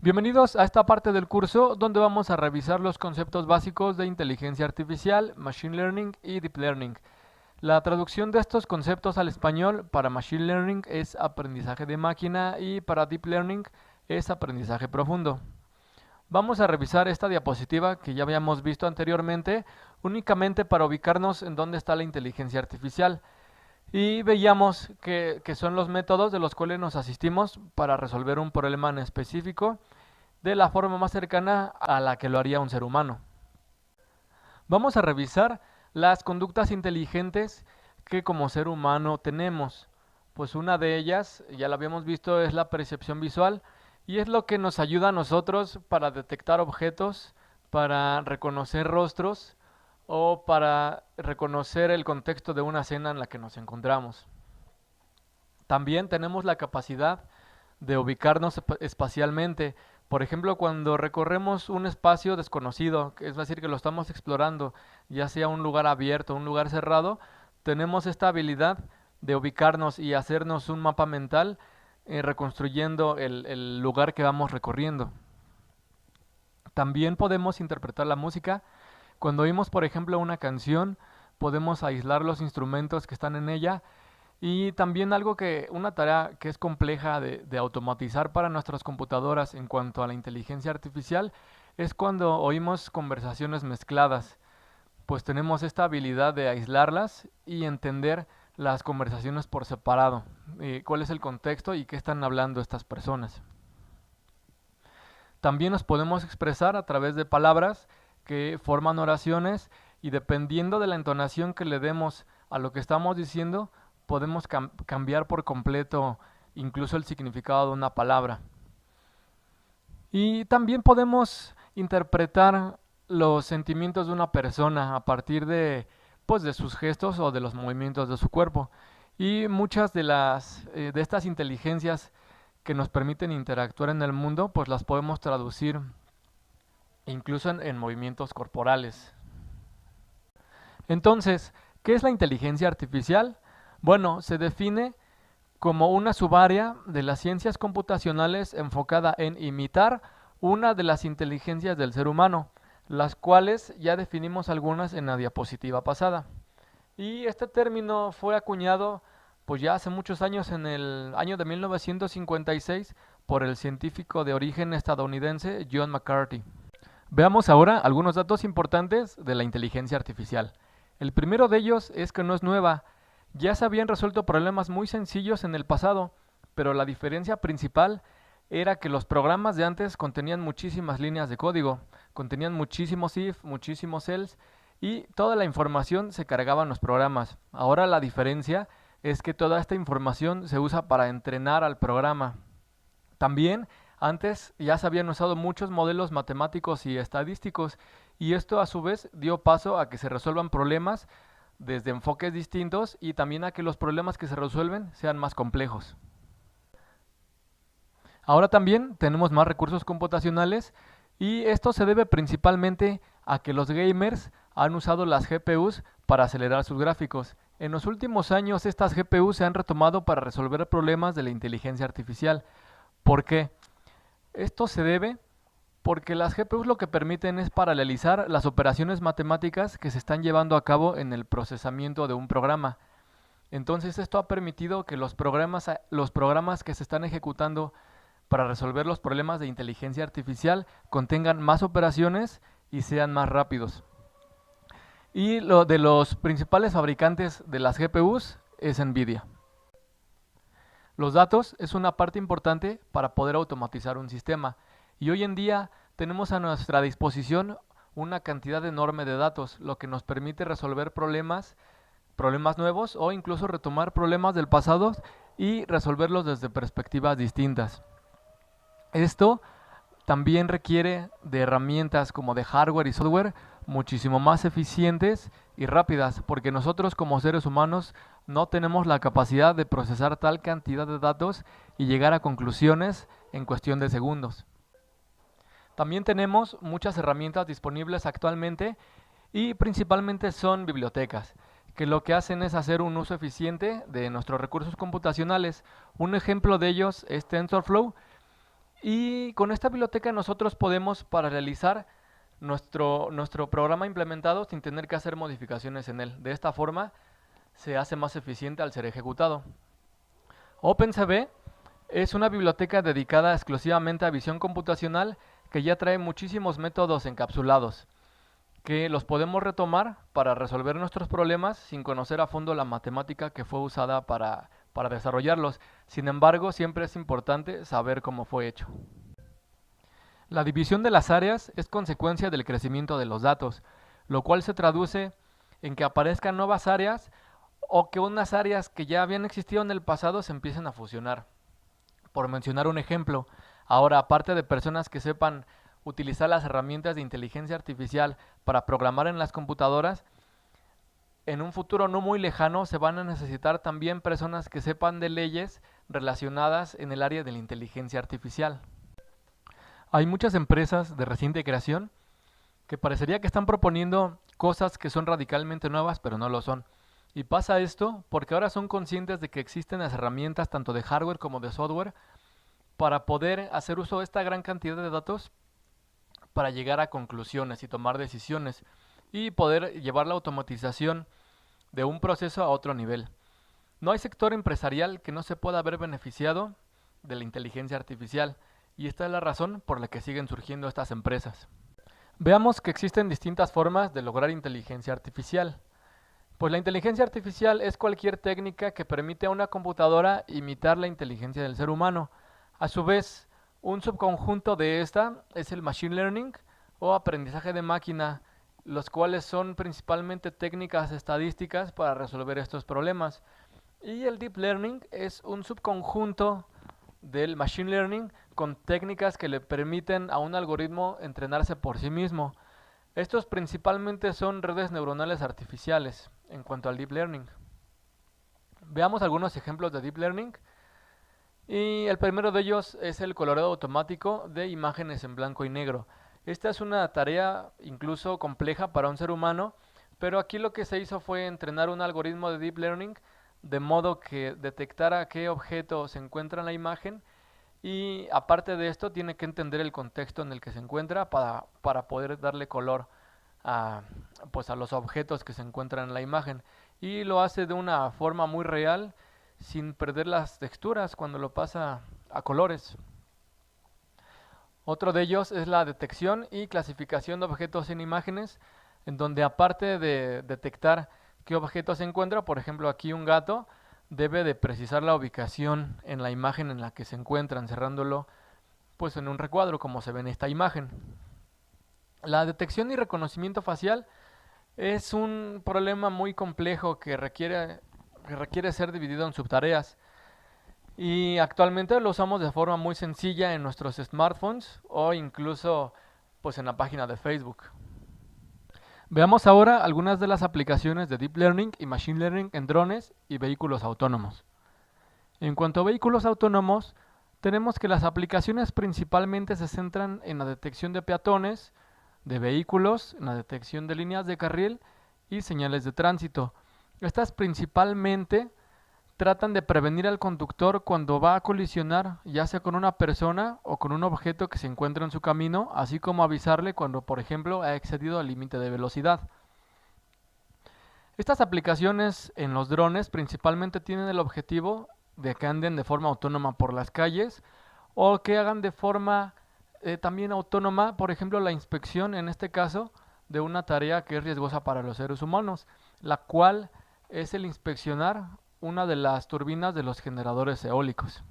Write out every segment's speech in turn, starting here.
Bienvenidos a esta parte del curso donde vamos a revisar los conceptos básicos de inteligencia artificial, machine learning y deep learning. La traducción de estos conceptos al español para machine learning es aprendizaje de máquina y para deep learning es aprendizaje profundo. Vamos a revisar esta diapositiva que ya habíamos visto anteriormente únicamente para ubicarnos en dónde está la inteligencia artificial. Y veíamos que son los métodos de los cuales nos asistimos para resolver un problema en específico de la forma más cercana a la que lo haría un ser humano. Vamos a revisar las conductas inteligentes que como ser humano tenemos. Pues una de ellas, ya la habíamos visto, es la percepción visual y es lo que nos ayuda a nosotros para detectar objetos, para reconocer rostros o para reconocer el contexto de una escena en la que nos encontramos. También tenemos la capacidad de ubicarnos espacialmente. Por ejemplo, cuando recorremos un espacio desconocido, es decir, que lo estamos explorando, ya sea un lugar abierto o un lugar cerrado, tenemos esta habilidad de ubicarnos y hacernos un mapa mental reconstruyendo el lugar que vamos recorriendo. También podemos interpretar la música. Cuando oímos, por ejemplo, una canción, podemos aislar los instrumentos que están en ella y también una tarea que es compleja de automatizar para nuestras computadoras en cuanto a la inteligencia artificial es cuando oímos conversaciones mezcladas, pues tenemos esta habilidad de aislarlas y entender las conversaciones por separado, cuál es el contexto y qué están hablando estas personas. También nos podemos expresar a través de palabras que forman oraciones y dependiendo de la entonación que le demos a lo que estamos diciendo, podemos cambiar por completo incluso el significado de una palabra. Y también podemos interpretar los sentimientos de una persona a partir pues, de sus gestos o de los movimientos de su cuerpo. Y muchas de estas inteligencias que nos permiten interactuar en el mundo, pues las podemos traducir incluso en movimientos corporales. Entonces, ¿qué es la inteligencia artificial? Bueno, se define como una subárea de las ciencias computacionales enfocada en imitar una de las inteligencias del ser humano, las cuales ya definimos algunas en la diapositiva pasada. Y este término fue acuñado pues ya hace muchos años, en el año de 1956, por el científico de origen estadounidense John McCarthy. Veamos ahora algunos datos importantes de la inteligencia artificial. El primero de ellos es que no es nueva. Ya se habían resuelto problemas muy sencillos en el pasado, pero la diferencia principal era que los programas de antes contenían muchísimas líneas de código, contenían muchísimos if, muchísimos else, y toda la información se cargaba en los programas. Ahora la diferencia es que toda esta información se usa para entrenar al programa. También antes ya se habían usado muchos modelos matemáticos y estadísticos y esto a su vez dio paso a que se resuelvan problemas desde enfoques distintos y también a que los problemas que se resuelven sean más complejos. Ahora también tenemos más recursos computacionales y esto se debe principalmente a que los gamers han usado las GPUs para acelerar sus gráficos. En los últimos años estas GPUs se han retomado para resolver problemas de la inteligencia artificial. ¿Por qué? Esto se debe porque las GPUs lo que permiten es paralelizar las operaciones matemáticas que se están llevando a cabo en el procesamiento de un programa. Entonces esto ha permitido que los programas que se están ejecutando para resolver los problemas de inteligencia artificial contengan más operaciones y sean más rápidos. Y lo de los principales fabricantes de las GPUs es Nvidia. Los datos es una parte importante para poder automatizar un sistema y hoy en día tenemos a nuestra disposición una cantidad enorme de datos, lo que nos permite resolver problemas nuevos o incluso retomar problemas del pasado y resolverlos desde perspectivas distintas. Esto también requiere de herramientas como de hardware y software muchísimo más eficientes y rápidas, porque nosotros como seres humanos no tenemos la capacidad de procesar tal cantidad de datos y llegar a conclusiones en cuestión de segundos. También tenemos muchas herramientas disponibles actualmente y principalmente son bibliotecas, que lo que hacen es hacer un uso eficiente de nuestros recursos computacionales. Un ejemplo de ellos es TensorFlow, Y con esta biblioteca nosotros podemos para realizar nuestro programa implementado sin tener que hacer modificaciones en él. De esta forma se hace más eficiente al ser ejecutado. OpenCV es una biblioteca dedicada exclusivamente a visión computacional que ya trae muchísimos métodos encapsulados, que los podemos retomar para resolver nuestros problemas sin conocer a fondo la matemática que fue usada para desarrollarlos. Sin embargo, siempre es importante saber cómo fue hecho. La división de las áreas es consecuencia del crecimiento de los datos, lo cual se traduce en que aparezcan nuevas áreas o que unas áreas que ya habían existido en el pasado se empiecen a fusionar. Por mencionar un ejemplo, ahora aparte de personas que sepan utilizar las herramientas de inteligencia artificial para programar en las computadoras, en un futuro no muy lejano se van a necesitar también personas que sepan de leyes relacionadas en el área de la inteligencia artificial. Hay muchas empresas de reciente creación que parecería que están proponiendo cosas que son radicalmente nuevas, pero no lo son. Y pasa esto porque ahora son conscientes de que existen las herramientas tanto de hardware como de software para poder hacer uso de esta gran cantidad de datos para llegar a conclusiones y tomar decisiones y poder llevar la automatización de un proceso a otro nivel. No hay sector empresarial que no se pueda haber beneficiado de la inteligencia artificial y esta es la razón por la que siguen surgiendo estas empresas. Veamos que existen distintas formas de lograr inteligencia artificial. Pues la inteligencia artificial es cualquier técnica que permite a una computadora imitar la inteligencia del ser humano. A su vez, un subconjunto de esta es el machine learning o aprendizaje de máquina, los cuales son principalmente técnicas estadísticas para resolver estos problemas. Y el deep learning es un subconjunto del machine learning con técnicas que le permiten a un algoritmo entrenarse por sí mismo. Estos principalmente son redes neuronales artificiales en cuanto al deep learning. Veamos algunos ejemplos de deep learning. Y el primero de ellos es el colorado automático de imágenes en blanco y negro. Esta es una tarea incluso compleja para un ser humano, pero aquí lo que se hizo fue entrenar un algoritmo de deep learning de modo que detectara qué objeto se encuentra en la imagen y aparte de esto tiene que entender el contexto en el que se encuentra para poder darle color a, pues a los objetos que se encuentran en la imagen y lo hace de una forma muy real sin perder las texturas cuando lo pasa a colores. Otro de ellos es la detección y clasificación de objetos en imágenes, en donde aparte de detectar qué objeto se encuentra, por ejemplo aquí un gato, debe de precisar la ubicación en la imagen en la que se encuentra, encerrándolo pues en un recuadro como se ve en esta imagen. La detección y reconocimiento facial es un problema muy complejo que requiere ser dividido en subtareas. Y actualmente lo usamos de forma muy sencilla en nuestros smartphones o incluso pues en la página de Facebook. Veamos ahora algunas de las aplicaciones de Deep Learning y Machine Learning en drones y vehículos autónomos. En cuanto a vehículos autónomos, tenemos que las aplicaciones principalmente se centran en la detección de peatones, de vehículos, en la detección de líneas de carril y señales de tránsito. Estas principalmente tratan de prevenir al conductor cuando va a colisionar, ya sea con una persona o con un objeto que se encuentra en su camino, así como avisarle cuando, por ejemplo, ha excedido el límite de velocidad. Estas aplicaciones en los drones principalmente tienen el objetivo de que anden de forma autónoma por las calles o que hagan de forma también autónoma, por ejemplo, la inspección, en este caso, de una tarea que es riesgosa para los seres humanos, la cual es el inspeccionar una de las turbinas de los generadores eólicos.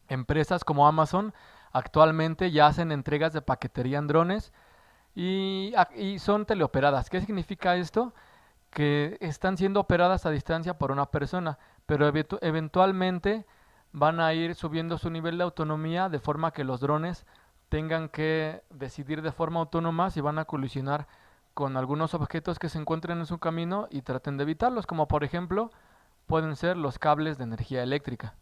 Empresas como Amazon actualmente ya hacen entregas de paquetería en drones y son teleoperadas. ¿Qué significa esto? Que están siendo operadas a distancia por una persona, pero eventualmente van a ir subiendo su nivel de autonomía de forma que los drones tengan que decidir de forma autónoma si van a colisionar con algunos objetos que se encuentren en su camino y traten de evitarlos, como por ejemplo pueden ser los cables de energía eléctrica.